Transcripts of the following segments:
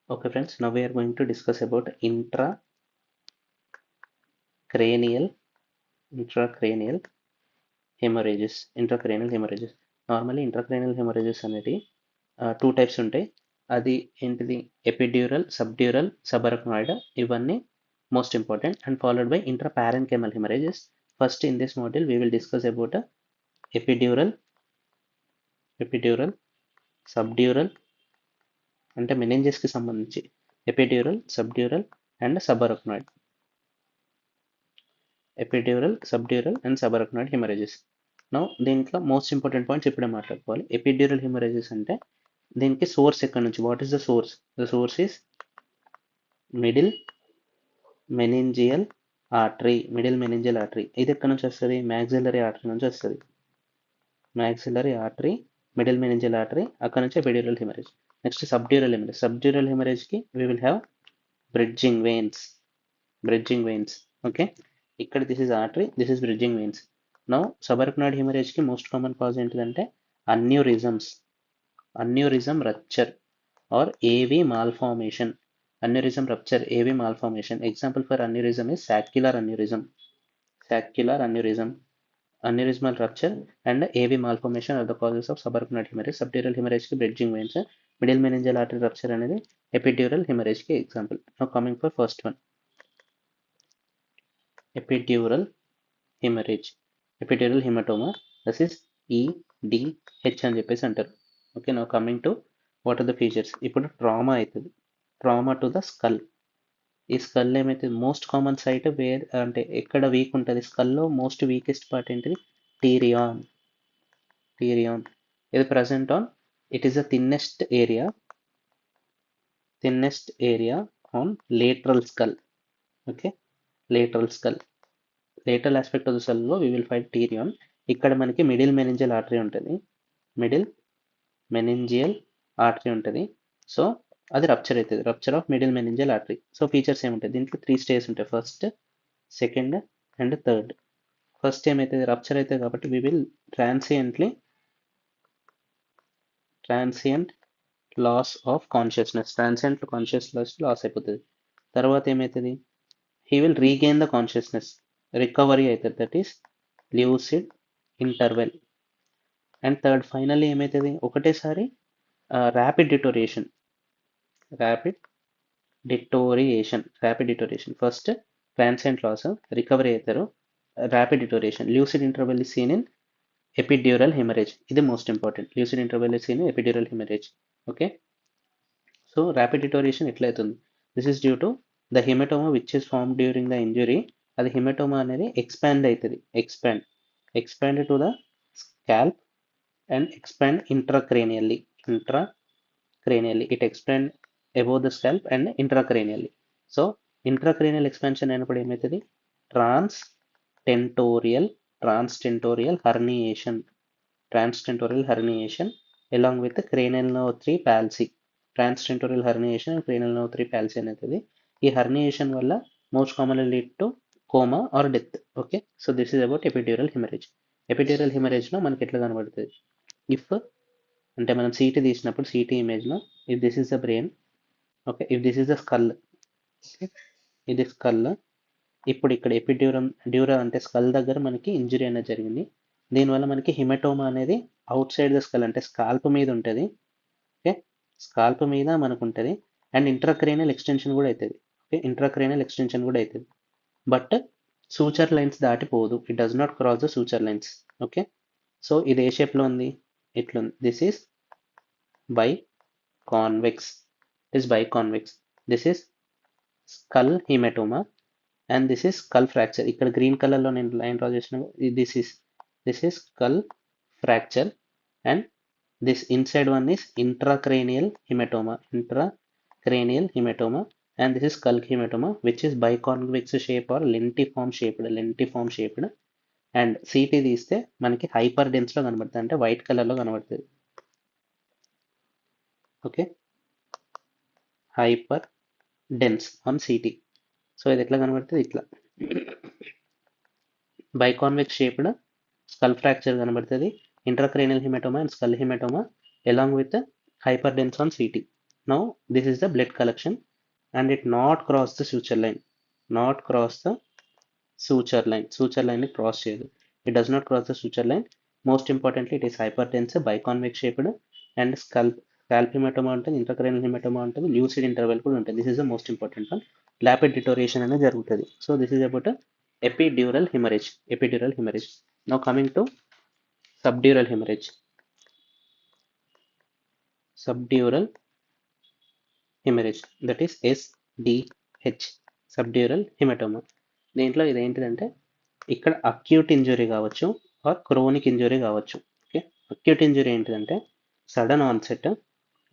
Okay friends, now we are going to discuss about intracranial intracranial hemorrhages. Normally intracranial hemorrhages అనేది two types ఉంటాయి. అది ఏంటిది epidural, subdural, subarachnoid, ఇవన్నీ most important and followed by intraparenchymal haemorrhages. First in this module we will discuss about epidural, subdural అంటే meninges కి సంబంధించి epidural, subdural and subarachnoid. Epidural, subdural and subarachnoid haemorrhages. Now దీంట్లో most important points ఇప్పుడే మాట్లాడుకోవాలి. Epidural haemorrhages అంటే దీనికి source ఎక్కడి నుంచి, what is the source? The source is middle meningeal artery. ఇది ఎక్కడి నుంచి వస్తుంది? మ్యాక్సిలరీ ఆర్టరీ నుంచి వస్తుంది. మిడిల్ మెనింజియల్ ఆర్టరీ, అక్కడ నుంచి epidural haemorrhage. Next subdural haemorrhage కి we will have bridging veins. Okay, ఇక్కడ this is artery, this is bridging veins. Now subarachnoid haemorrhage కి మోస్ట్ కామన్ కాజ్ ఏంటిదంటే aneurysm rupture or AV malformation. Example for aneurysm is saccular aneurysmal rupture and AV malformation are the causes of subarachnoid hemorrhage. Subdural hemorrhage ki bridging veins, middle meningeal artery rupture అనేది epidural hemorrhage ki example. Now coming for first one, epidural hematoma, this is EDH అని చెప్పేసి అంటారు. Okay, now coming to what are the features. ఇప్పుడు trauma to the skull. ఈ skull ఏమైతే most common site wear అంటే ఎక్కడ week ఉంటుంది స్కల్లో? Most weakest part ఏంటిది? టీరియాన్. ఇది present on, it is the thinnest area on lateral skull. Okay, lateral aspect of the cell లో we will find pterion. ఇక్కడ మనకి మిడిల్ మెనింజియల్ ఆర్టరీ ఉంటుంది. So అది rupture of middle meningeal artery. So features ఏముంటాయి దీంట్లో? 3 stages ఉంటాయి, first, second and third. First ఏమైతుంది? Rupture అవుతుంది కాబట్టి we will transient loss of consciousness loss అయిపోతుంది. తర్వాత ఏమవుతుంది? He will regain the consciousness, recovery అవుతుంది, that is lucid interval. And third finally ఏమవుతుంది? ఒకటేసారి rapid deterioration. First transient loss, recovery అవుతారు, rapid deterioration. Lucid interval is seen in epidural haemorrhage. ఇది most important. Lucid interval is seen in epidural haemorrhage. Okay, so rapid deterioration ఎట్లా అవుతుంది? This is due to the haematoma which is form during the injury. అది haematoma అనేది expand అవుతుంది, expand to the scalp and expand intracranially. It expand above the scalp and intracranially. So intracranial expansion అయినప్పుడు ఏమవుతుంది? transtentorial herniation along with cranial nerve 3 palsy. Transtentorial herniation and cranial nerve 3 palsy అనేది ఈ herniation వల్ల most commonly lead to coma or death. Okay, so this is about epidural hemorrhage. Epidural haemorrhage లో మనకి ఎట్లా కనబడుతుంది? If అంటే మనం CT తీసినప్పుడు CT ఇమేజ్ లో if this is the brain, okay, if this is the skull, ఇది skull. ఇప్పుడు ఇక్కడ డ్యూరా అంటే స్కల్ దగ్గర మనకి ఇంజురీ అనేది జరిగింది. దీనివల్ల మనకి హిమెటోమా అనేది అవుట్ సైడ్ ద స్కల్ అంటే స్కాల్ప్ మీద ఉంటుంది. ఓకే, స్కాల్ప్ మీద మనకు ఉంటుంది అండ్ ఇంట్రాక్రేనియల్ ఎక్స్టెన్షన్ కూడా అవుతుంది. బట్ సూచర్ లైన్స్ దాటిపోదు, it does not cross the suture lines. Okay, so ఇది ఏ షేప్ లో ఉంది? ఇట్లుంది. This is biconvex. This is skull hematoma and this is skull fracture. ఇక్కడ గ్రీన్ కలర్ లో నేను లైన్ డ్రా చేసిన this is skull fracture and this inside one is intracranial hematoma and this is skull hematoma which is biconvex shape or lentiform shaped and CT తీస్తే మనకి hyper dense లో కనబడుతుంది, అంటే white colour లో కనబడుతుంది. Okay, hyperdense on CT. So ఇది ఎట్లా కనబడుతుంది? ఇట్లా బైకాన్వెక్స్ షేప్డ్ స్కల్ ఫ్రాక్చర్ కనబడుతుంది, intracranial haematoma and skull haematoma along with hyperdense on CT. Now this is the blood collection and it not cross the suture line, not cross the suture line cross చేయదు. It does not cross the suture line. Most importantly, it is hypertensive, biconvex shaped and scalp hematoma ఉంటుంది, intracranial hematoma ఉంటుంది, lucid interval కూడా ఉంటుంది. This is the most important one. Lapid deterioration అనేది జరుగుతుంది. So this is about epidural hemorrhage. Epidural hemorrhage. Now coming to subdural hemorrhage. Subdural hemorrhage, that is SDH, subdural hematoma. దీంట్లో ఇది ఏంటిదంటే ఇక్కడ acute injury కావచ్చు are chronic injury కావచ్చు. Okay, acute injury ఏంటిదంటే sudden onset,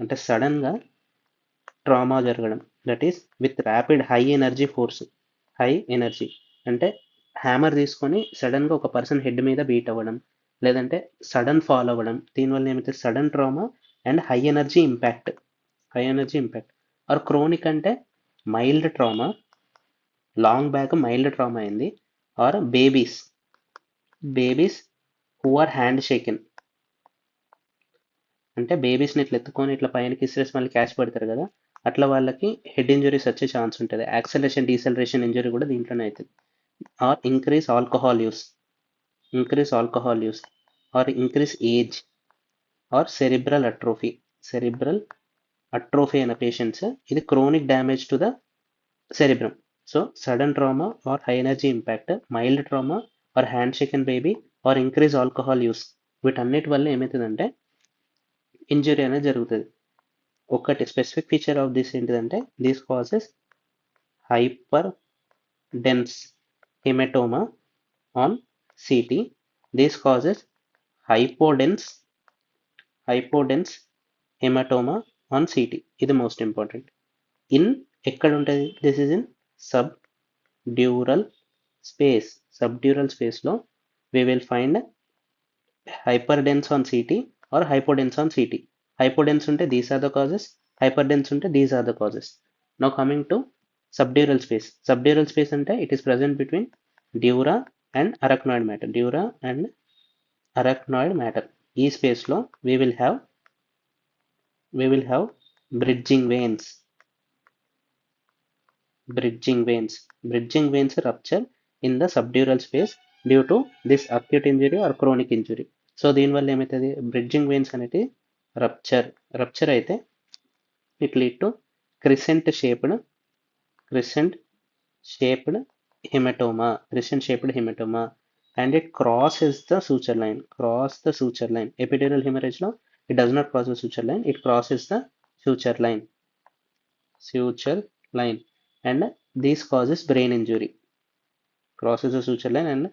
అంటే సడన్గా ట్రామా జరగడం, that is with rapid high energy force. High energy అంటే హ్యామర్ తీసుకొని సడన్గా ఒక పర్సన్ హెడ్ మీద బీట్ అవ్వడం, లేదంటే సడన్ ఫాల్ అవ్వడం. దీనివల్ల ఏమైతే sudden trauma and high energy impact. Or chronic అంటే mild trauma, long back mild trauma అయింది. Or babies who are hand shaken, అంటే బేబీస్ని ఇట్లా ఎత్తుకొని ఇట్లా పైనకి ఇసిరేసి మళ్ళీ క్యాచ్ పెడతారు కదా, అట్లా వాళ్ళకి హెడ్ ఇంజరీస్ వచ్చే ఛాన్స్ ఉంటుంది. యాక్సలరేషన్ డీసెలరేషన్ ఇంజరీ కూడా దీంట్లోనే అవుతుంది. Or increase alcohol use or increase age or cerebral atrophy అయిన పేషెంట్స్, ఇది chronic damage to the cerebrum. So sudden trauma or high energy impact, mild trauma or hand shaken baby or increase alcohol use, వీటన్నిటి వల్ల ఏమవుతుందంటే injury అనేది జరుగుతుంది. ఒకటి specific feature of this ఏంటిదంటే this causes hyper dense haematoma on CT. This causes hypodense haematoma on CT. ఇది most important. ఎక్కడ ఉంటుంది? దిస్ ఈజ్ ఇన్ సబ్డ్యూరల్ స్పేస్లో we will find hyperdense on CT or hypodense on CT. Hypodense unte these are the causes, hyperdense unte these are the causes. Now coming to subdural space ante it is present between dura and arachnoid matter. ఈ space లో we will have bridging veins rupture in the subdural space due to this acute injury or chronic injury. So దీనివల్ల ఏమవుతుంది, bridging veins అనేది rupture అయితే it lead to crescent shaped haematoma and it crosses the suture line. Epidural hemorrhage లో it does not cross the suture line, it crosses the suture line and this causes brain injury. Crosses the suture line and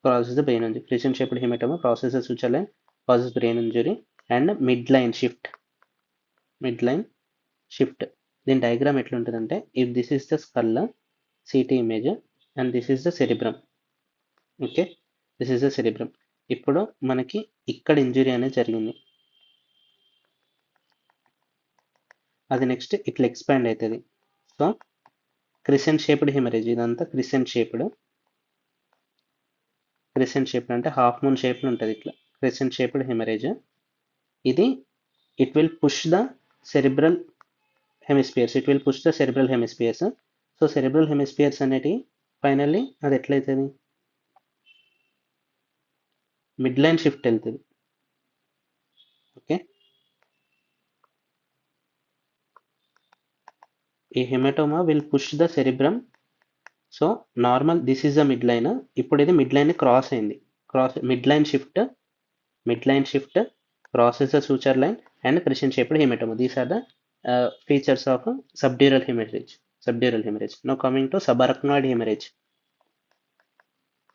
crosses the brain injury. Crescent shaped hematoma crosses the suture line, causes brain injury and midline shift. Then diagram ఎట్లా ఉంటుందంటే if this is the skull CT image and this is the cerebrum. Okay, this is the cerebrum. ఇప్పుడు మనకి ఇక్కడ injury అనేది జరిగింది, అది next ఇట్లా expand అవుతుంది. సో క్రిసెంట్ షేప్డ్ హెమరేజ్, ఇదంతా క్రిసెంట్ షేప్డ్ అంటే హాఫ్ మూన్ షేప్లో ఉంటుంది. ఇట్లా క్రిసెంట్ షేప్డ్ హెమరేజ్. ఇది it will push the cerebral hemispheres. So cerebral hemispheres అనేటివి ఫైనల్లీ అది ఎట్లయితుంది, మిడ్ లైన్ షిఫ్ట్ వెళ్తుంది. ఓకే, ఈ haematoma will push the cerebrum. So normal this is the mid line. ఇప్పుడు ఇది మిడ్ లైన్ క్రాస్ అయింది. Mid line shift crosses the suture line and crescent shaped hematoma. These are the features of subdural hemorrhage. Now coming to subarachnoid hemorrhage.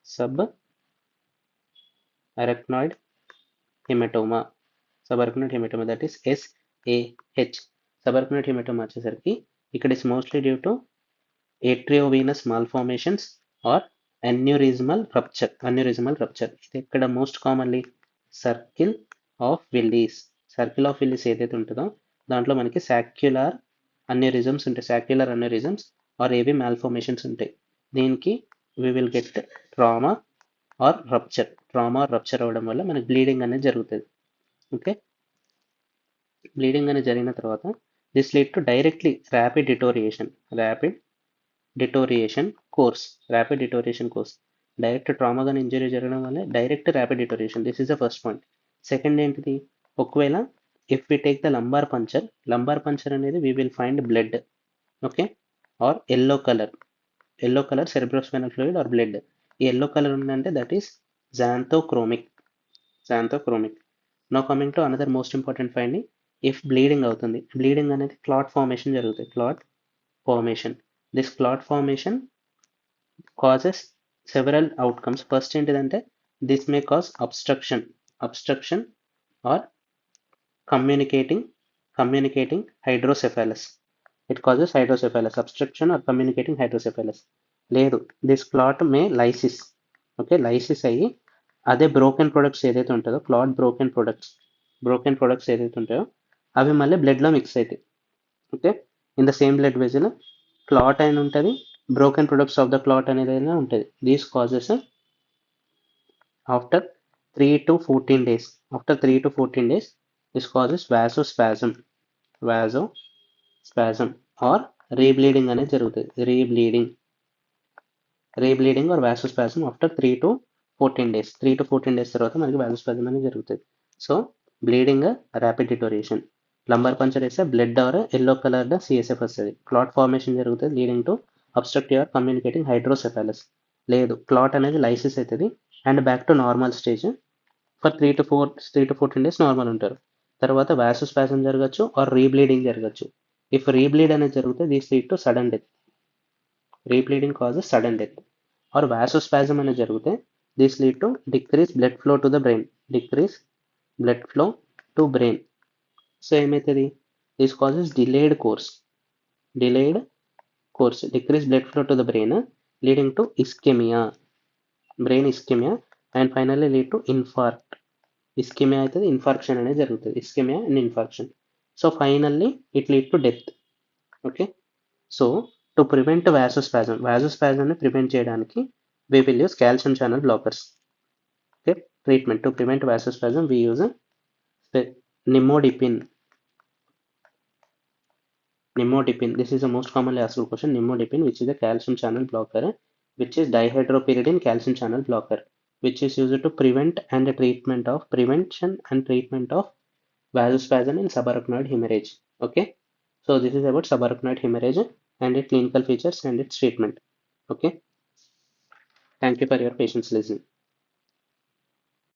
Subarachnoid hematoma, that is SAH. Subarachnoid hematoma వచ్చేసరికి ఇక్కడ is mostly due to atriovenous malformations or aneurysmal rupture. ఇది ఇక్కడ most commonly circle of Willis ఏదైతే ఉంటుందో దాంట్లో మనకి saccular aneurysms ఉంటాయి. Or AV malformations ఉంటాయి. దీనికి we will get trauma or rupture అవ్వడం వల్ల మనకి బ్లీడింగ్ అనేది జరుగుతుంది. ఓకే, బ్లీడింగ్ అనేది జరిగిన తర్వాత This lead to directly rapid deterioration course. Direct trauma and injury జరగడం వల్ల direct rapid deterioration. This is the first point. Second ఏంటిది, ఒకవేళ if we take the lumbar puncture అనేది we will find blood, okay, or yellow color cerebrospinal fluid or blood. ఈ yellow color ఉందంటే that is xanthochromic. Now coming to another most important finding, if bleeding అవుతుంది, bleeding అనేది clot formation జరుగుతుంది. This clot formation causes several outcomes. First ఏంటిదంటే this may cause obstruction or communicating hydrocephalus. It causes hydrocephalus, obstruction or communicating hydrocephalus. లేదు, this clot may lysis, okay, lysis అయ్యి అదే broken products ఏదైతే ఉంటుందో clot broken products ఏదైతే ఉంటాయో అవి మళ్ళీ బ్లడ్లో మిక్స్ అవుతాయి. Okay, in the same blood vessel clot అయిన ఉంటుంది, broken products of the clot అనేది అయినా ఉంటుంది. These causes after 3 to 14 days, this causes vasospasm or rebleeding అనేది జరుగుతుంది. rebleeding or vasospasm after 3 to 14 days. 3 to 14 days తర్వాత మనకి vasospasm అనేది జరుగుతుంది. So bleeding rapid deterioration, lumbar puncture వేస్తే blood or yellow coloured CSF వస్తుంది, క్లాట్ ఫార్మేషన్ జరుగుతుంది leading to obstructive or communicating hydrocephalus. లేదు, క్లాట్ అనేది లైసిస్ అవుతుంది and back to normal stage for 3 to 14 days normal ఉంటారు. తర్వాత వాసోస్పాజం జరగచ్చు ఆర్ రీబ్లీడింగ్ జరగచ్చు. ఇఫ్ రీబ్లీడ్ అనేది జరిగితే this lead to sudden death. Rebleeding causes sudden death. Or vasospasm అనేది జరిగితే this lead to decrease blood flow to the brain. So ఏమవుతుంది, this causes delayed course, decrease blood flow to the brain leading to brain ischaemia and finally lead to infarct. Ischaemia అవుతుంది, infarction అనేది జరుగుతుంది. Ischaemia and infarction. So finally it lead to death. Okay, so to prevent వాసోస్పాజంని prevent చేయడానికి we will use calcium channel blockers. Okay, treatment to prevent vasospasm we use nimodipine. This is the most commonly asked question. Nimodipine, which is a calcium channel blocker, which is dihydropyridine calcium channel blocker, which is used to prevention and treatment of vasospasm in subarachnoid hemorrhage. Okay, so this is about subarachnoid hemorrhage and its clinical features and its treatment. Okay, thank you for your patience listening.